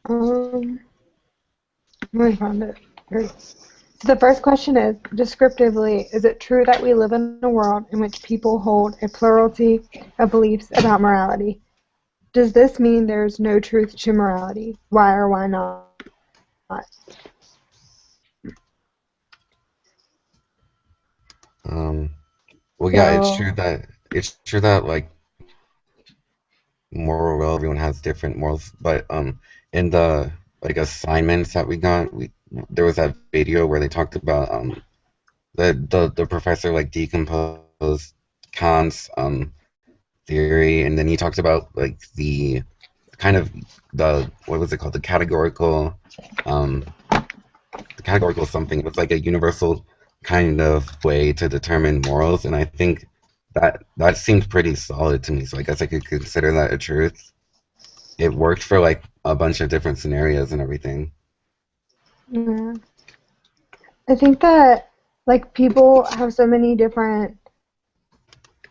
Um, I found it. Great. So the first question is, descriptively, is it true that we live in a world in which people hold a plurality of beliefs about morality? Does this mean there's no truth to morality? Why or why not? Um, well, yeah, So, it's true that like moral will everyone has different morals, but in the like assignments that we got, we there was that video where they talked about the professor like decomposed Kant's theory, and then he talked about like the kind of the what was it called um the categorical something. It was like a universal kind of way to determine morals, and I think that seemed pretty solid to me. So I guess I could consider that a truth. It worked for like a bunch of different scenarios and everything. yeah. I think that like people have so many different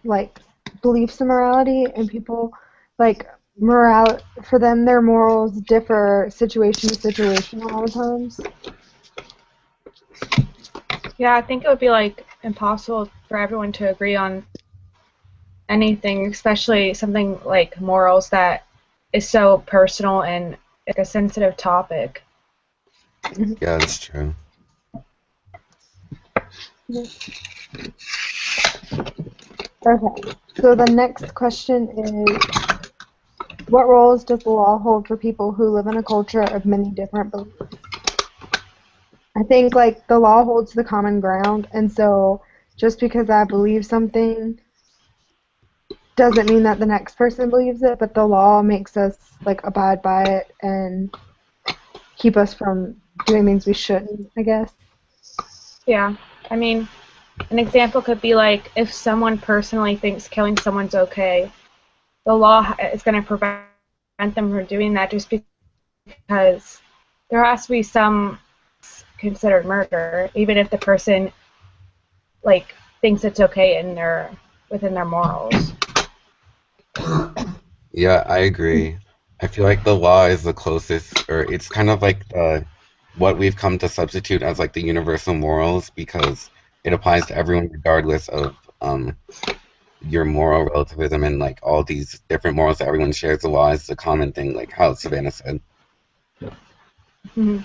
like beliefs in morality, and people like moral for them their morals differ situation to situation a lot of times. Yeah, I think it would be like impossible for everyone to agree on anything, especially something like morals that is so personal and like a sensitive topic. Yeah, that's true. Okay, so the next question is, what roles does the law hold for people who live in a culture of many different beliefs? I think like the law holds the common ground, and so just because I believe something doesn't mean that the next person believes it, but the law makes us like abide by it and keep us from doing things we shouldn't, I guess. Yeah, I mean, an example could be like if someone personally thinks killing someone's okay, the law is going to prevent them from doing that just because there has to be some considered murder, even if the person like thinks it's okay in their within their morals. Yeah, I agree. I feel like the law is the closest, or it's kind of like what we've come to substitute as like the universal morals because it applies to everyone regardless of your moral relativism and like all these different morals that everyone shares. The law is the common thing, like how Savannah said. Mm-hmm.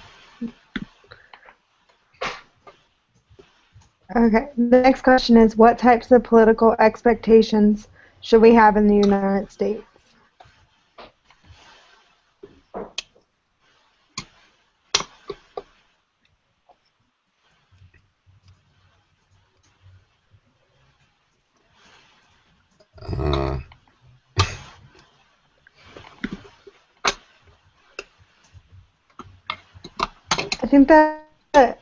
Okay, the next question is, what types of political expectations should we have in the United States? Uh, I think that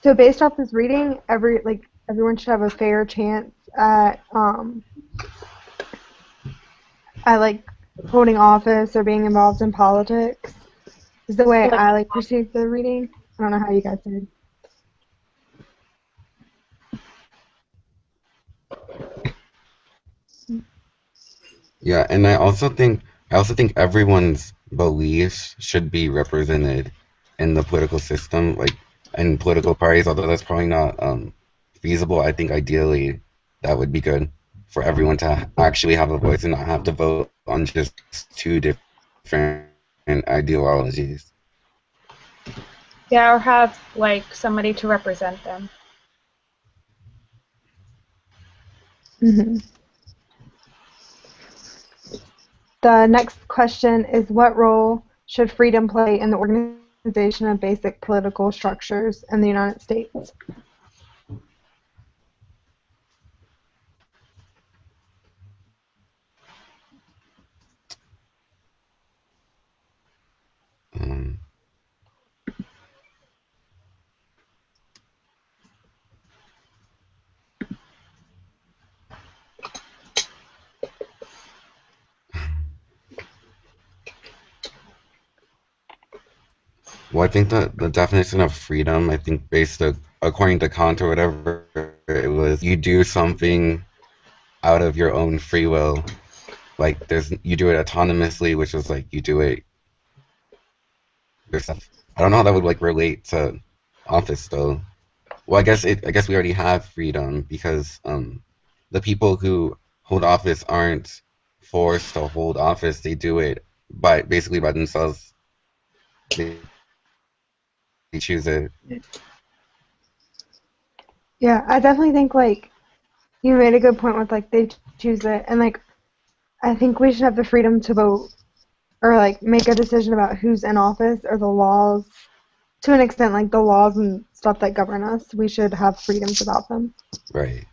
so based off this reading, everyone should have a fair chance at like holding office or being involved in politics. Is the way Like I like perceive the reading. I don't know how you guys did. yeah, and I also think everyone's beliefs should be represented in the political system, like in political parties. Although that's probably not feasible, I think ideally that would be good for everyone to actually have a voice and not have to vote on just two different ideologies. yeah, or have like somebody to represent them. Hmm. The next question is, what role should freedom play in the organization of basic political structures in the United States? Um, well, I think that the definition of freedom, I think according to Kant or whatever, it was you do something out of your own free will. Like you do it autonomously, which is like you do it stuff. I don't know how that would like relate to office though. Well, I guess we already have freedom because the people who hold office aren't forced to hold office. They do it by basically by themselves. They, they choose it. Yeah, I definitely think like you made a good point with like they choose it, and like I think we should have the freedom to vote or like make a decision about who's in office or the laws. To an extent, like the laws and stuff that govern us, we should have freedoms about them. Right.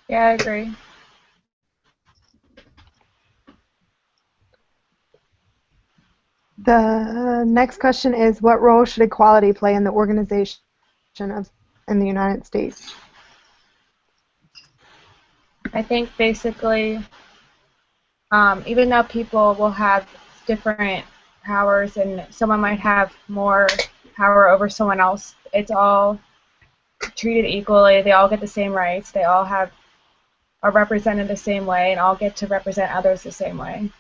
Yeah, I agree. The next question is, what role should equality play in the organization of in the United States? I think basically, even though people will have different powers and someone might have more power over someone else, it's all treated equally. They all get the same rights. They all are represented the same way and all get to represent others the same way.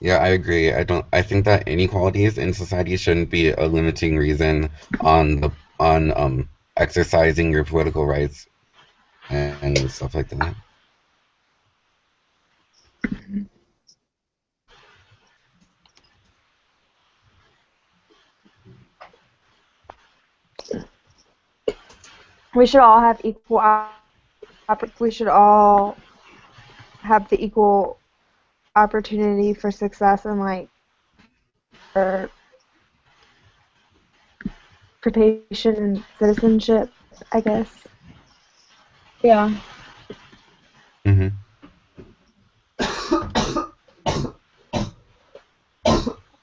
Yeah, I agree. I think that inequalities in society shouldn't be a limiting reason on the on exercising your political rights and stuff like that. We should all have we should all have the equal opportunity for success and like for participation and citizenship, I guess. Yeah. Hmm.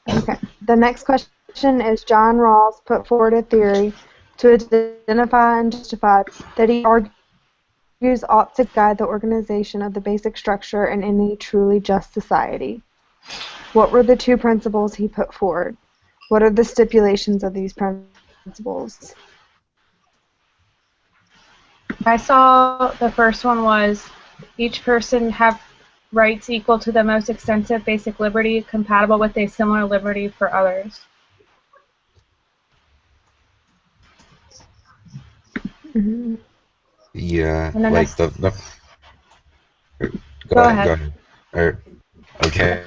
Okay. The next question is, John Rawls put forward a theory to identify and justify that he argues ought to guide the organization of the basic structure in any truly just society. What were the two principles he put forward? What are the stipulations of these principles? I saw the first one was each person have rights equal to the most extensive basic liberty compatible with a similar liberty for others. Mhm. Yeah, And then like this, the go go ahead. ahead. Okay.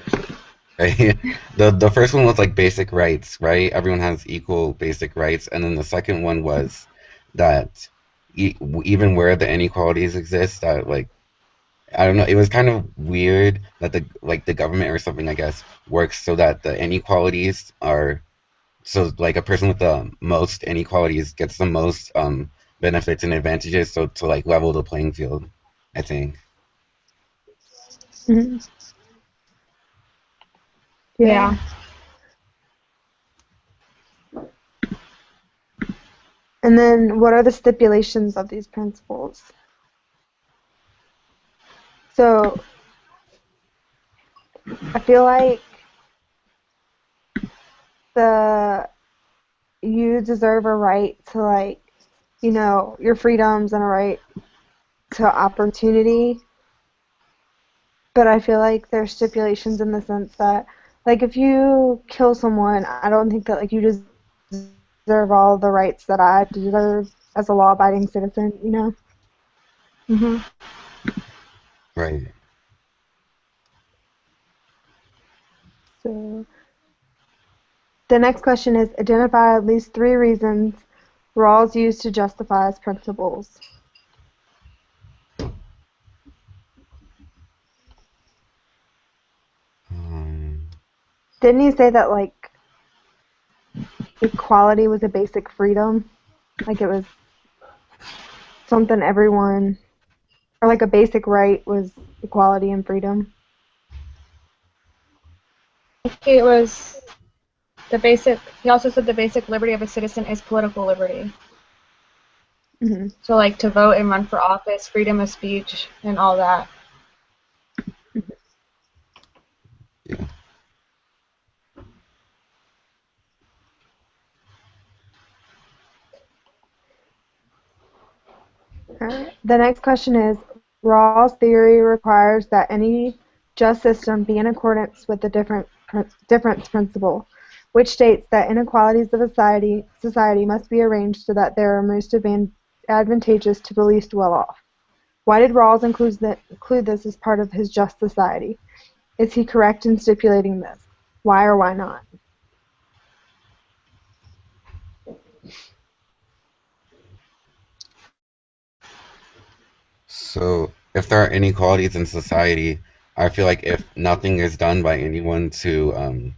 The first one was like basic rights, right? Everyone has equal basic rights, and then the second one was that even where the inequalities exist, that like I don't know, it was kind of weird that the government or something I guess works so that the inequalities are so like a person with the most inequalities gets the most benefits and advantages, so to like level the playing field, I think. Mhm. Yeah. Yeah. And then what are the stipulations of these principles? So I feel like the you deserve a right to like, your freedoms and a right to opportunity. But I feel like there's stipulations in the sense that like if you kill someone, I don't think that like you deserve all the rights that I deserve as a law-abiding citizen. Mhm. Right. So the next question is, identify at least 3 reasons Rawls used to justify his principles. Um, Didn't he say that like equality was a basic freedom? Like it was something everyone, or like a basic right was equality and freedom. It was he also said the basic liberty of a citizen is political liberty. Hmm. So like to vote and run for office, freedom of speech, and all that. yeah. Alright. The next question is, Rawls' theory requires that any just system be in accordance with the difference principle, which states that inequalities of society must be arranged so that they are most advantageous to the least well-off. Why did Rawls include this as part of his just society? Is he correct in stipulating this? Why or why not? So, if there are inequalities in society, I feel like if nothing is done by anyone to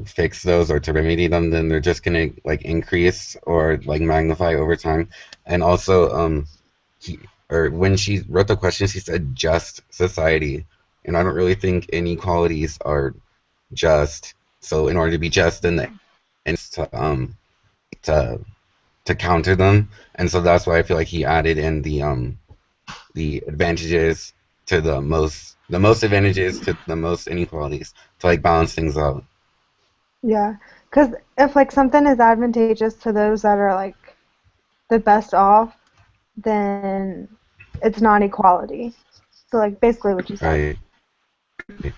fix those or to remedy them, then they're just gonna like increase or like magnify over time. And also, he, or when she wrote the question, she said just society, and I don't really think inequalities are just. So, in order to be just, then the ends to to counter them, and so that's why I feel like he added in the advantages to the most advantages to the most inequalities to like balance things out. Yeah, because if like something is advantageous to those that are like the best off, then it's not equality. So like basically what you said. Right.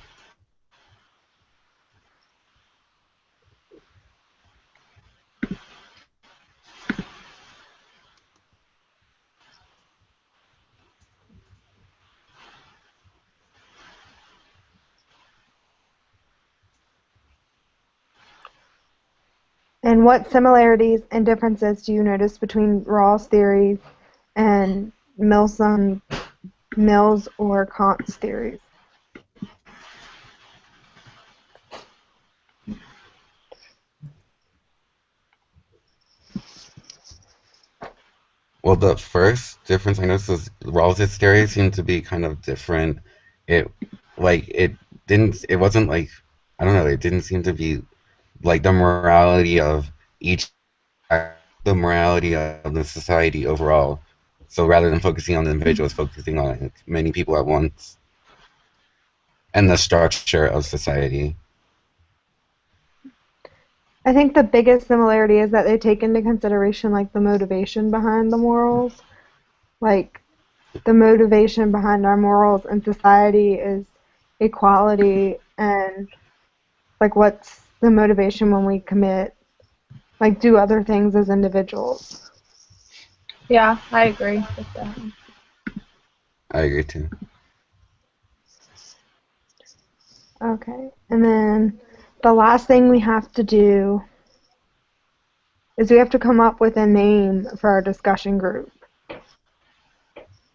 And what similarities and differences do you notice between Rawls' theories and Mill's or Kant's theories? Well, the first difference I noticed was Rawls's theory seemed to be kind of different. It it didn't it wasn't like I don't know, it didn't seem to be like the morality of each the morality of the society overall. So rather than focusing on the individuals, focusing on like, many people at once and the structure of society. I think the biggest similarity is that they take into consideration like the motivation behind the morals. Like the motivation behind our morals in society is equality, and like what's the motivation when we do other things as individuals. Yeah, I agree with that. I agree too. Okay, and then the last thing we have to do is we have to come up with a name for our discussion group.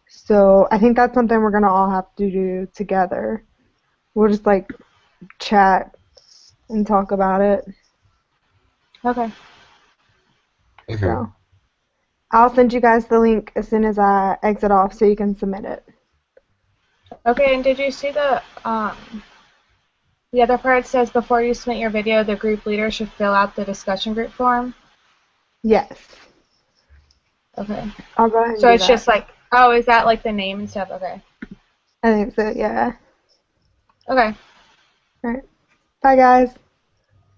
So I think that's something we're gonna all have to do together. We'll just like chat and talk about it. Okay. Okay. So I'll send you guys the link as soon as I exit off so you can submit it. Okay, and did you see the other part says before you submit your video, the group leader should fill out the discussion group form? Yes. Okay. I'll go ahead and So do it's that. just like, oh, is that like the name and stuff? Okay. I think so, yeah. Okay. Alright. Bye guys.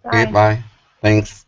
Bye. Okay, bye. Thanks.